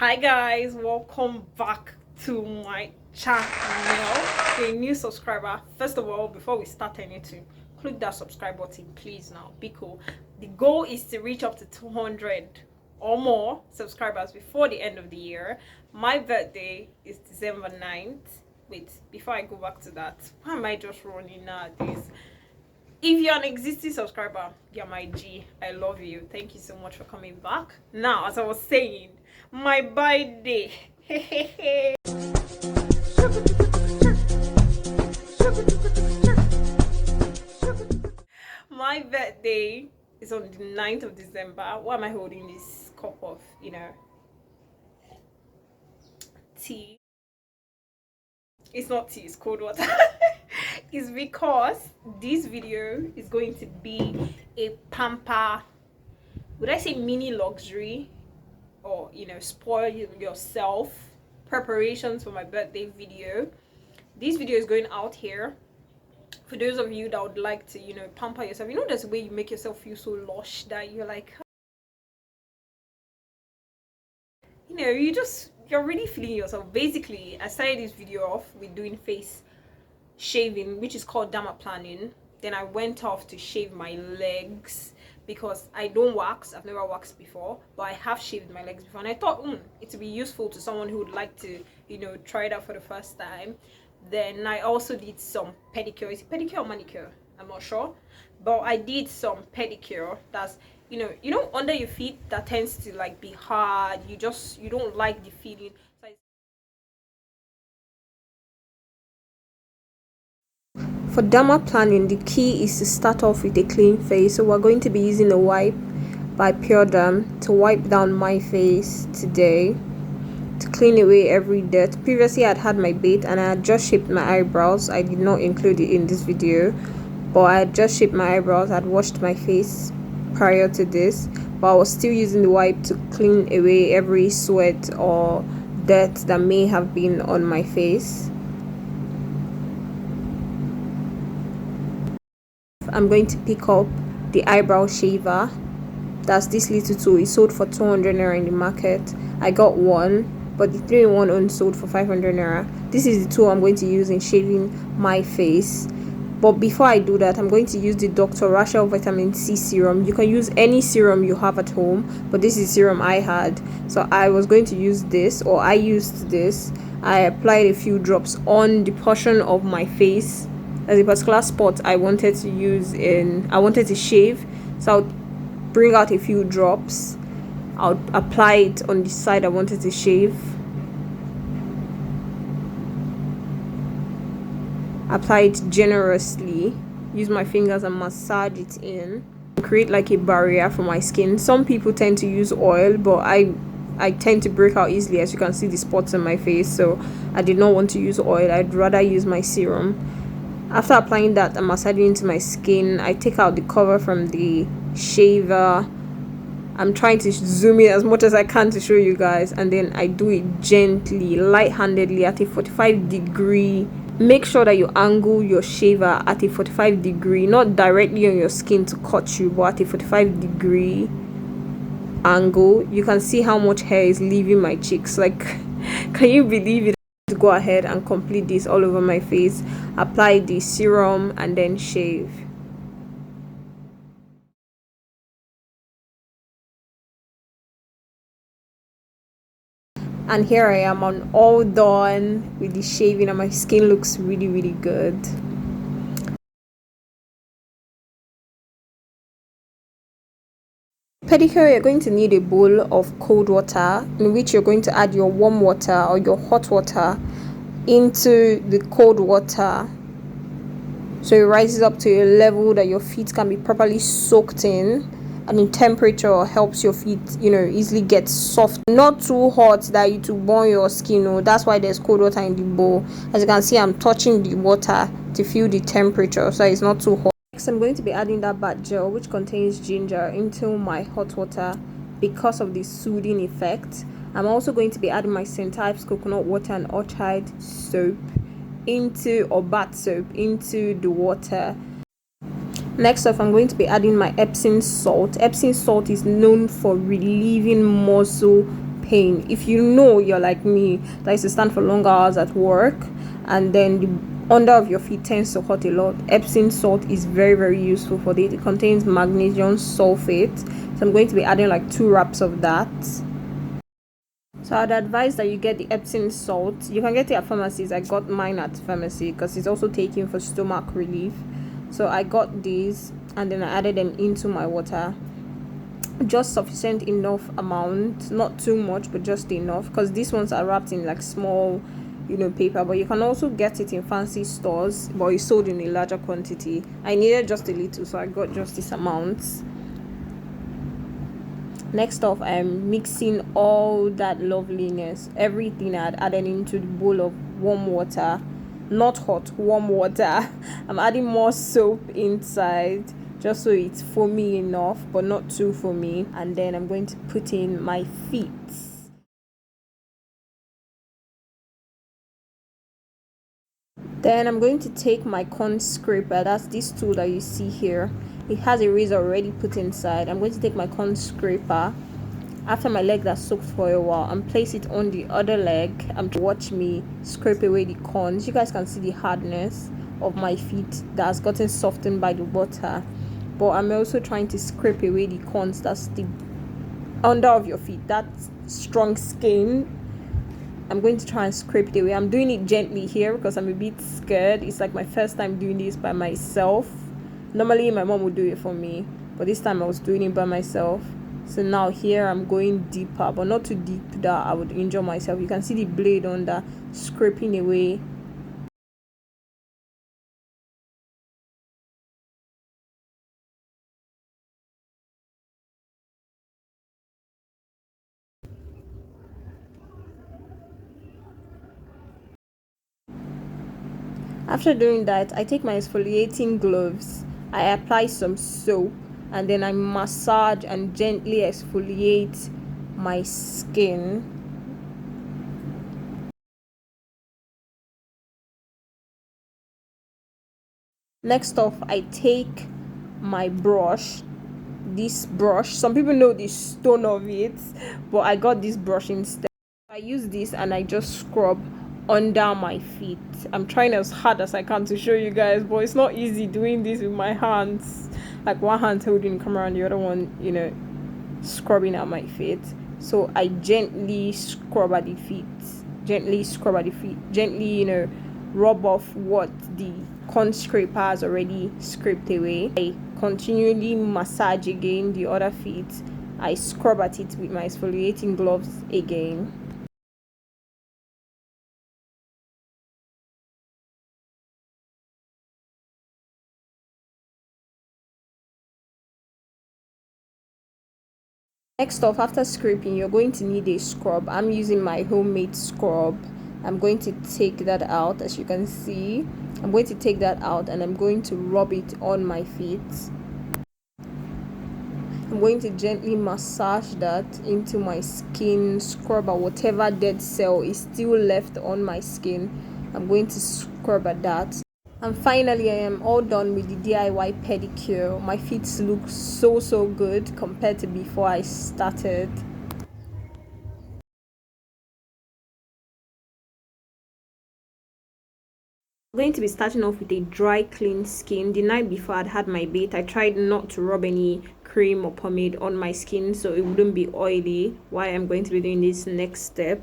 Hi guys, welcome back to my channel. If you're a new subscriber, first of all, before we start anything, click that subscribe button, please. Now be cool. The goal is to reach up to 200 or more subscribers before the end of the year. My birthday is December 9th. Wait, before I go back to that, why am I just running nowadays? If you're an existing subscriber, you're my G. I love you. Thank you so much for coming back. Now, as I was saying, my birthday. My birthday is on the 9th of December. Why am I holding this cup of, tea? It's not tea, it's cold water. It's because this video is going to be a pamper, would I say mini luxury, or spoil yourself preparations for my birthday video. This video is going out here for those of you that would like to pamper yourself. There's a way you make yourself feel so lush that you're like, you're really feeling yourself. Basically, I started this video off with doing face shaving, which is called dermaplaning. Then I went off to shave my legs because I don't wax. I've never waxed before, but I have shaved my legs before, and I thought it would be useful to someone who would like to try it out for the first time. Then I also did some pedicure. Is it pedicure or manicure? I'm not sure, but I did some pedicure. That's under your feet, that tends to like be hard. You don't like the feeling. For dermaplaning, the key is to start off with a clean face. So we're going to be using a wipe by Pure Derm to wipe down my face today to clean away every dirt. Previously, I'd had my bait and I had just shaped my eyebrows. I did not include it in this video, but I had just shaped my eyebrows. I'd washed my face prior to this, but I was still using the wipe to clean away every sweat or dirt that may have been on my face. I'm going to pick up the eyebrow shaver. That's this little tool. It sold for 200 naira in the market. I got one, but the 3-in-1 only sold for 500 naira. This is the tool I'm going to use in shaving my face. But before I do that, I'm going to use the Dr. Rachel Vitamin C serum. You can use any serum you have at home, but this is the serum I had. So I was going to use this, or I used this. I applied a few drops on the portion of my face. There's a particular spot I wanted to shave, so I'll bring out a few drops. I'll apply it on the side I wanted to shave. Apply it generously. Use my fingers and massage it in. Create like a barrier for my skin. Some people tend to use oil, but I tend to break out easily, as you can see the spots on my face, so I did not want to use oil. I'd rather use my serum. After applying that and massaging into my skin, I take out the cover from the shaver. I'm trying to zoom in as much as I can to show you guys, and then I do it gently, light-handedly at a 45-degree. Make sure that you angle your shaver at a 45-degree, not directly on your skin to cut you, but at a 45-degree angle. You can see how much hair is leaving my cheeks. Like, can you believe it? To go ahead and complete this all over my face, apply the serum, and then shave. And here I am, I'm all done with the shaving, and my skin looks really, really good. Pedicure, you're going to need a bowl of cold water in which you're going to add your warm water or your hot water into the cold water, so it rises up to a level that your feet can be properly soaked in, and the temperature helps your feet easily get soft, not too hot that it will burn your skin. That's why there's cold water in the bowl. As you can see, I'm touching the water to feel the temperature so it's not too hot. Next, I'm going to be adding that bath gel, which contains ginger, into my hot water because of the soothing effect. I'm also going to be adding my St. Ives coconut water and orchid soap bath soap into the water. Next up, I'm going to be adding my Epsom salt. Epsom salt is known for relieving muscle pain. If you know you're like me, that is to stand for long hours at work, and then the under of your feet tends to hurt a lot, epsom salt is very, very useful for this. It contains magnesium sulfate, so I'm going to be adding like 2 wraps of that. So I'd advise that you get the epsom salt. You can get it at pharmacies. I got mine at pharmacy because it's also taken for stomach relief. So I got these and then I added them into my water, just sufficient enough amount, not too much but just enough, because these ones are wrapped in like small paper, but you can also get it in fancy stores, but it's sold in a larger quantity. I needed just a little, so I got just this amount. Next off, I'm mixing all that loveliness, everything I had added into the bowl of warm water, not hot, warm water. I'm adding more soap inside just so it's foamy enough but not too foamy, and then I'm going to put in my feet. Then I'm going to take my corn scraper, that's this tool that you see here. It has a razor already put inside. I'm going to take my corn scraper after my leg that's soaked for a while and place it on the other leg. Watch me scrape away the corns. You guys can see the hardness of my feet that has gotten softened by the water, but I'm also trying to scrape away the corns, that's the under of your feet, that strong skin. I'm going to try and scrape it away. I'm doing it gently here because I'm a bit scared. It's like my first time doing this by myself. Normally my mom would do it for me, but this time I was doing it by myself. So now here I'm going deeper, but not too deep that I would injure myself. You can see the blade under scraping away. After doing that, I take my exfoliating gloves, I apply some soap, and then I massage and gently exfoliate my skin. Next off, I take my brush, this brush, some people know the stone of it, but I got this brush instead. I use this and I just scrub under my feet. I'm trying as hard as I can to show you guys, but it's not easy doing this with my hands, like one hand holding the camera and the other one scrubbing at my feet. So I gently scrub at the feet, gently rub off what the corn scraper has already scraped away. I continually massage again the other feet. I scrub at it with my exfoliating gloves again. Next off, after scraping, you're going to need a scrub. I'm using my homemade scrub. I'm going to take that out. As you can see, I'm going to take that out and I'm going to rub it on my feet. I'm going to gently massage that into my skin, scrub out whatever dead cell is still left on my skin. I'm going to scrub at that. And finally, I am all done with the DIY pedicure. My feet look so good compared to before I started. I'm going to be starting off with a dry, clean skin. The night before I'd had my bath, I tried not to rub any cream or pomade on my skin so it wouldn't be oily. Why I'm going to be doing this next step.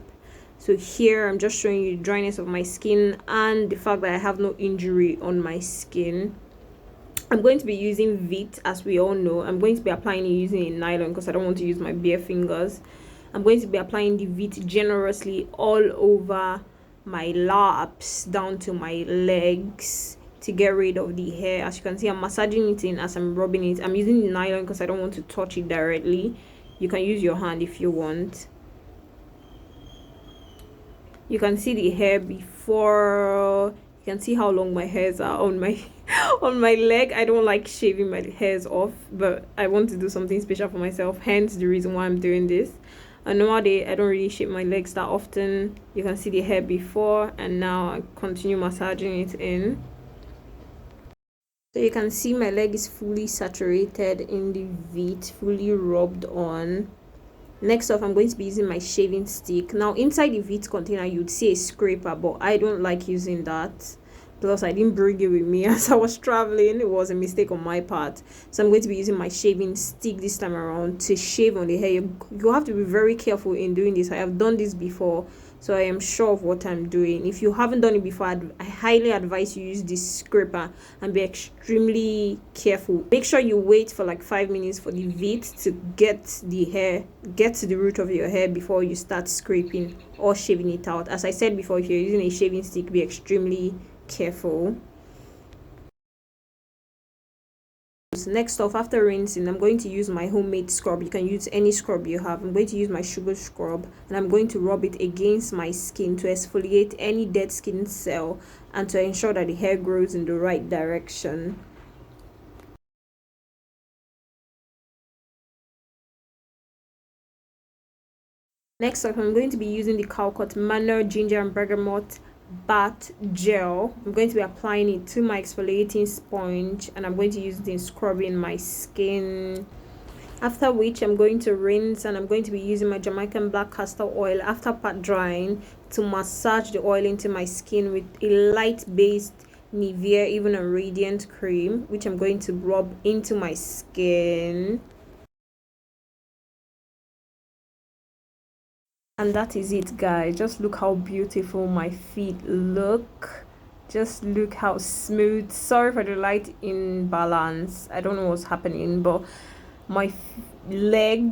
So here I'm just showing you the dryness of my skin and the fact that I have no injury on my skin. I'm going to be using Vit, as we all know. I'm going to be applying it using a nylon because I don't want to use my bare fingers. I'm going to be applying the Vit generously all over my laps down to my legs to get rid of the hair. As you can see, I'm massaging it in as I'm rubbing it. I'm using the nylon because I don't want to touch it directly. You can use your hand if you want. You can see the hair before. You can see how long my hairs are on my on my leg. I don't like shaving my hairs off, but I want to do something special for myself, hence the reason why I'm doing this. A normal day I don't really shave my legs that often. You can see the hair before and now. I continue massaging it in. So you can see my leg is fully saturated in the Vit, fully rubbed on. Next off, I'm going to be using my shaving stick. Now inside the Vit container you'd see a scraper, but I don't like using that. Plus I didn't bring it with me as I was traveling. It was a mistake on my part. So I'm going to be using my shaving stick this time around to shave on the hair. You have to be very careful in doing this. I have done this before, so I am sure of what I'm doing. If you haven't done it before, I highly advise you use this scraper and be extremely careful. Make sure you wait for like 5 minutes for the Vit to get to the root of your hair before you start scraping or shaving it out. As I said before, if you're using a shaving stick, be extremely careful. Next off, after rinsing, I'm going to use my homemade scrub. You can use any scrub you have. I'm going to use my sugar scrub and I'm going to rub it against my skin to exfoliate any dead skin cell and to ensure that the hair grows in the right direction. Next up, I'm going to be using the Calcott Manor Ginger and Bergamot Bath Gel. I'm going to be applying it to my exfoliating sponge and I'm going to use it in scrubbing my skin. After which, I'm going to rinse and I'm going to be using my Jamaican black castor oil after pat drying to massage the oil into my skin with a light-based Nivea Even a Radiant cream, which I'm going to rub into my skin. And that is it, guys. Just look how beautiful my feet look. Just look how smooth. Sorry for the light imbalance. I don't know what's happening, but my leg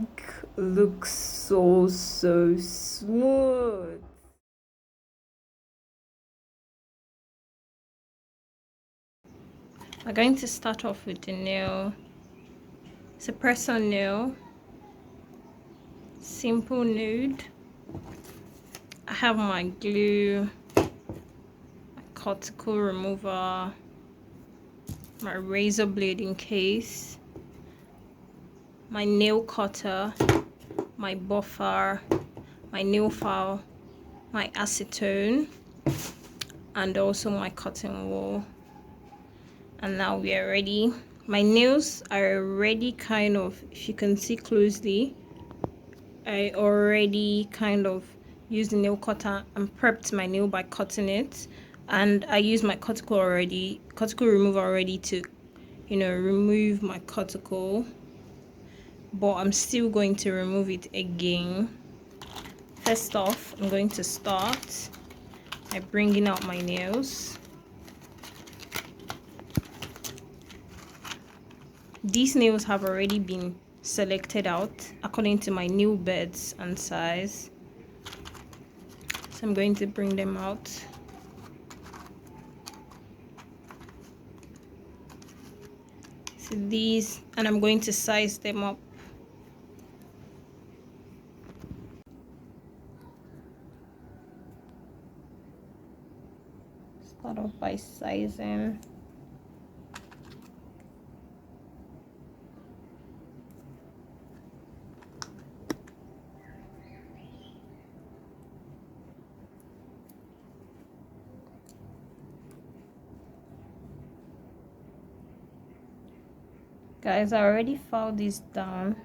looks so smooth. I'm going to start off with the nail. It's a press-on nail. Simple nude. I have my glue, my cuticle remover, my razor blade in case, my nail cutter, my buffer, my nail file, my acetone, and also my cotton wool. And now we are ready. My nails are already kind of, if you can see closely, I already kind of used the nail cutter and prepped my nail by cutting it, and I used my cuticle remover already to remove my cuticle, but I'm still going to remove it again. First off, I'm going to start by bringing out my nails. These nails have already been selected out according to my nail beds and size, so I'm going to bring them out. So these, and I'm going to size them up. Start off by sizing. Guys, I already filed this down.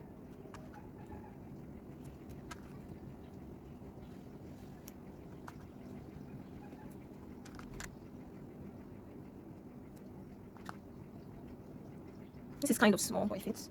This is kind of small, but it fits.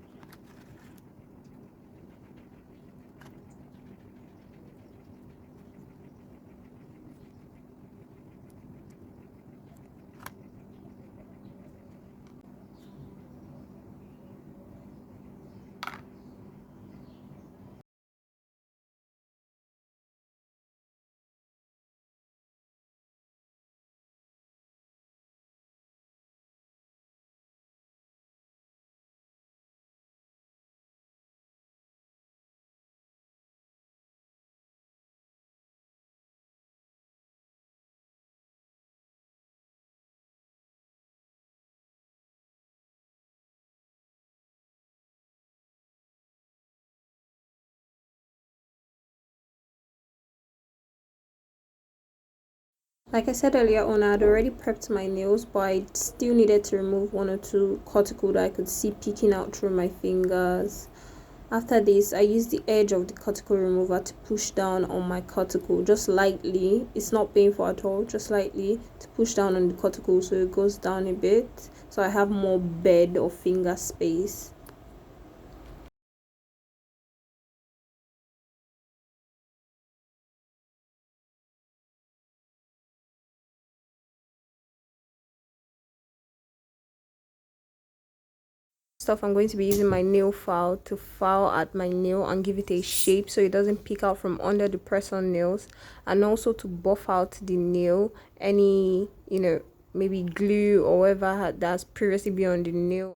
Like I said earlier on, I had already prepped my nails, but I still needed to remove one or two cuticle that I could see peeking out through my fingers. After this, I use the edge of the cuticle remover to push down on my cuticle, just lightly. It's not painful at all, just lightly to push down on the cuticle so it goes down a bit, so I have more bed or finger space. Stuff, I'm going to be using my nail file to file at my nail and give it a shape so it doesn't peek out from under the press-on nails, and also to buff out the nail, any maybe glue or whatever that's previously been on the nail.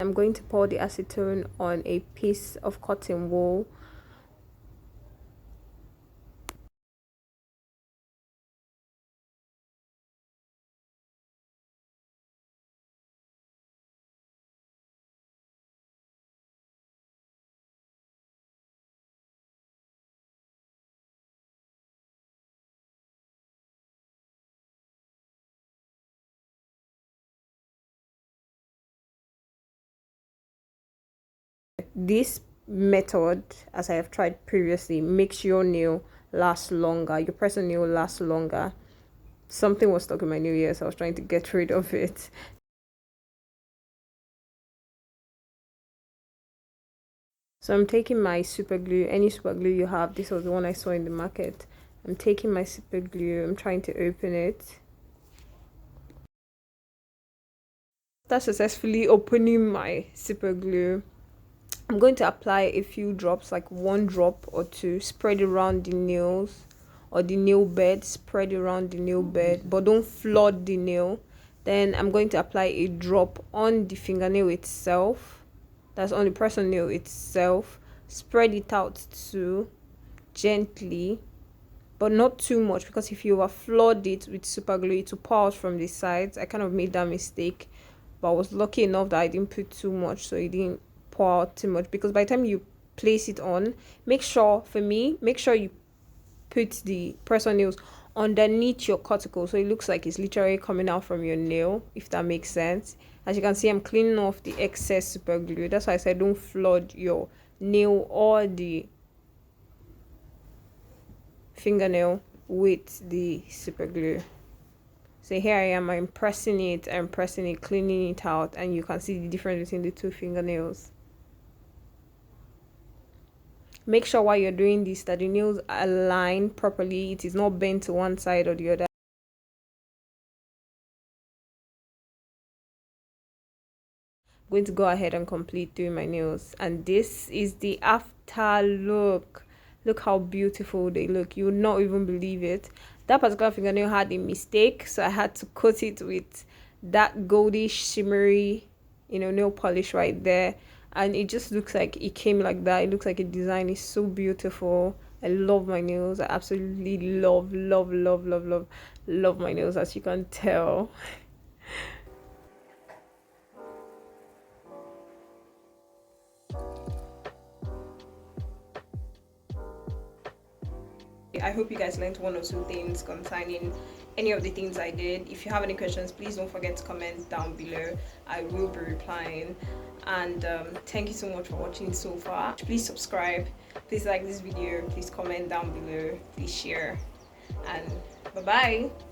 I'm going to pour the acetone on a piece of cotton wool. This method, as I have tried previously, makes your nail last longer, your press-on nail last longer. Something was stuck in my nail ear, so I was trying to get rid of it. So I'm taking my super glue, any super glue you have. This was the one I saw in the market. I'm taking my super glue, I'm trying to open it. After successfully opening my super glue, I'm going to apply a few drops, like 1 drop or 2, spread around the nails or the nail bed, spread around the nail bed, but don't flood the nail. Then I'm going to apply a drop on the fingernail itself, that's on the press-on nail itself. Spread it out too, gently, but not too much, because if you flood it with super glue, it will pour out from the sides. I kind of made that mistake, but I was lucky enough that I didn't put too much, so it didn't pour out too much. Because by the time you place it on, make sure you put the press-on nails underneath your cuticle, so it looks like it's literally coming out from your nail, if that makes sense. As you can see, I'm cleaning off the excess super glue. That's why I said don't flood your nail or the fingernail with the super glue. So here I am, I'm pressing it, cleaning it out, and you can see the difference between the 2 fingernails. Make sure while you're doing this that the nails align properly, it is not bent to one side or the other. I'm going to go ahead and complete doing my nails, and this is the after look. Look how beautiful they look. You would not even believe it. That particular fingernail had a mistake, so I had to coat it with that goldish shimmery nail polish right there, and it just looks like it came like that. It looks like a design is so beautiful. I love my nails. I absolutely love my nails, as you can tell. I hope you guys learned 1 or 2 things concerning any of the things I did. If you have any questions, please don't forget to comment down below. I will be replying. And thank you so much for watching so far. Please subscribe, please like this video, please comment down below, please share, and bye bye.